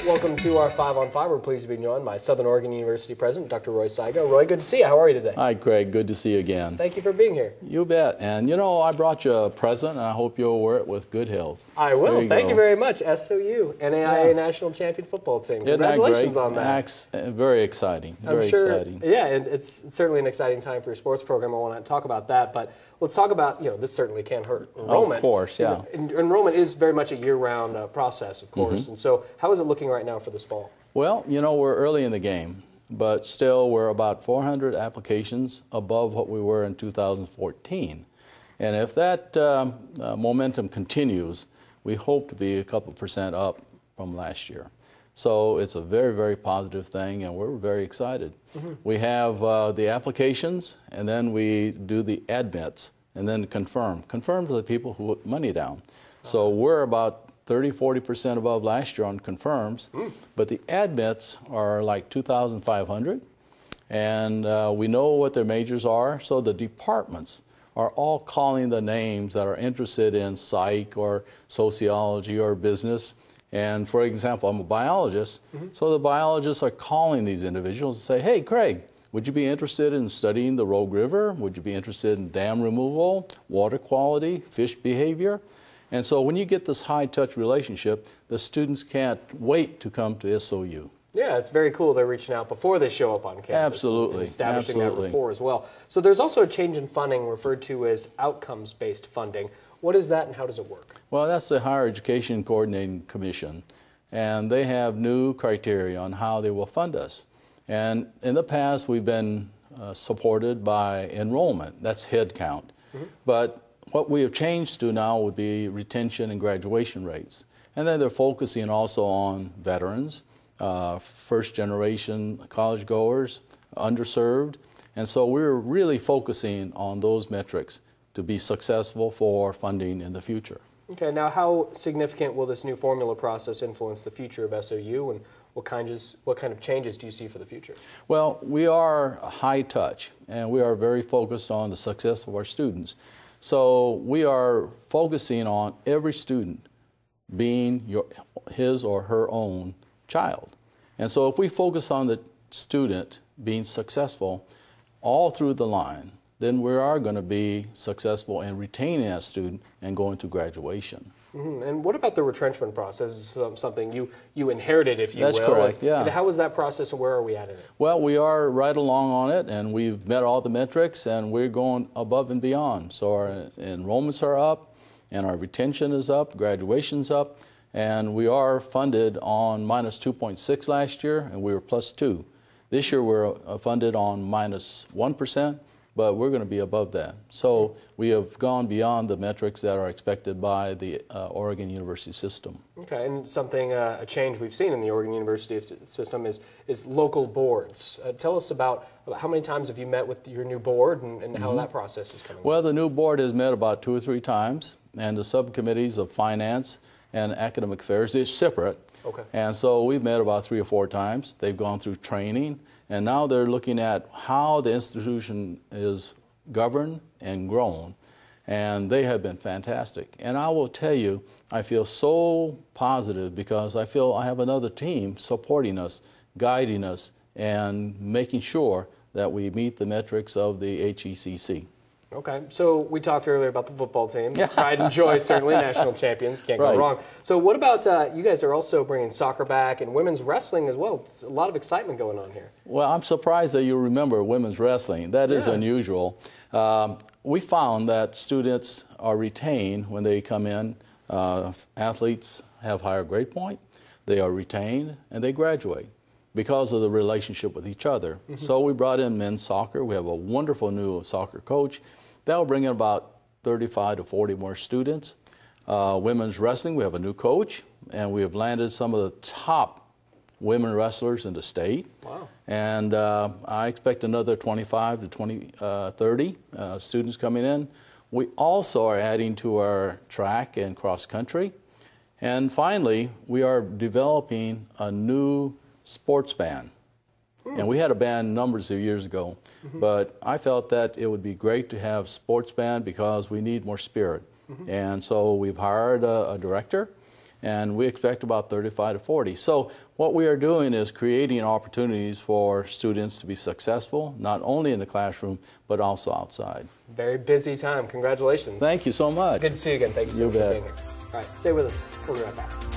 Welcome to our 5 on 5. We're pleased to be joined by Southern Oregon University President, Dr. Roy Saigo. Roy, good to see you. How are you today? Hi, Craig. Good to see you again. Thank you for being here. You bet. And you know, I brought you a present, and I hope you'll wear it with good health. I will. Thank you very much. SOU, NAIA National Champion Football Team. Congratulations on that. Very exciting. Very exciting. Yeah, and it's certainly an exciting time for your sports program. I want to talk about that, but let's talk about, this certainly can't hurt enrollment. Of course, yeah. Enrollment is very much a year-round process, of course. And so how is it looking right now for this fall? Well, we're early in the game, but still we're about 400 applications above what we were in 2014. And if that momentum continues, we hope to be a couple % up from last year. So it's a very, very positive thing, and we're very excited. We have the applications, and then we do the admits, and then confirm. Confirm to the people who put money down. So we're about 30–40% above last year on confirms, but the admits are like 2,500, and we know what their majors are, so the departments are all calling the names that are interested in psych or sociology or business. And for example, I'm a biologist, so the biologists are calling these individuals and say, hey, Craig, would you be interested in studying the Rogue River? Would you be interested in dam removal, water quality, fish behavior? And so when you get this high-touch relationship, the students can't wait to come to SOU. Yeah, it's very cool they're reaching out before they show up on campus. Absolutely. And establishing that rapport as well. So there's also a change in funding referred to as outcomes-based funding. What is that and how does it work? Well, that's the Higher Education Coordinating Commission, and they have new criteria on how they will fund us. And in the past, we've been supported by enrollment. That's head count. But what we have changed to now would be retention and graduation rates. And then they're focusing also on veterans, first-generation college goers, underserved. And so we're really focusing on those metrics to be successful for funding in the future. Okay, now how significant will this new formula process influence the future of SOU, and what kind of changes do you see for the future? Well, we are high touch, and we are very focused on the success of our students. So we are focusing on every student being his or her own child. And so if we focus on the student being successful all through the line, then we are going to be successful in retaining that student and going to graduation. And what about the retrenchment process? This is something you inherited, if you will. That's correct, yeah. And how was that process, and where are we at in it? Well, we are right along on it, and we've met all the metrics, and we're going above and beyond. So our enrollments are up, and our retention is up, graduation's up, and we are funded on minus 2.6 last year, and we were plus 2. This year we're funded on minus 1%. But we're going to be above that. So we have gone beyond the metrics that are expected by the Oregon University system. Okay, and a change we've seen in the Oregon University system is local boards. Tell us about how many times have you met with your new board and how that process is coming? Well, the new board has met about 2 or 3 times, and the subcommittees of finance and academic affairs, they're separate. Okay. And so we've met about 3 or 4 times. They've gone through training. And now they're looking at how the institution is governed and grown, and they have been fantastic. And I will tell you, I feel so positive because I feel I have another team supporting us, guiding us, and making sure that we meet the metrics of the HECC. Okay, so we talked earlier about the football team. Pride and joy, certainly, national champions, can't go wrong. So what about, you guys are also bringing soccer back and women's wrestling as well. It's a lot of excitement going on here. Well, I'm surprised that you remember women's wrestling. That is unusual. We found that students are retained when they come in. Athletes have higher grade point, they are retained, and they graduate because of the relationship with each other. So we brought in men's soccer. We have a wonderful new soccer coach. That will bring in about 35 to 40 more students. Women's wrestling, we have a new coach, and we have landed some of the top women wrestlers in the state. Wow. And I expect another 25 to 30 students coming in. We also are adding to our track and cross country. And finally, we are developing a new sports band. And we had a band numbers of years ago, but I felt that it would be great to have sports band because we need more spirit. And so we've hired a director, and we expect about 35 to 40. So what we are doing is creating opportunities for students to be successful, not only in the classroom, but also outside. Very busy time. Congratulations. Thank you so much. Good to see you again. Thank you so much for being here. All right, stay with us. We'll be right back.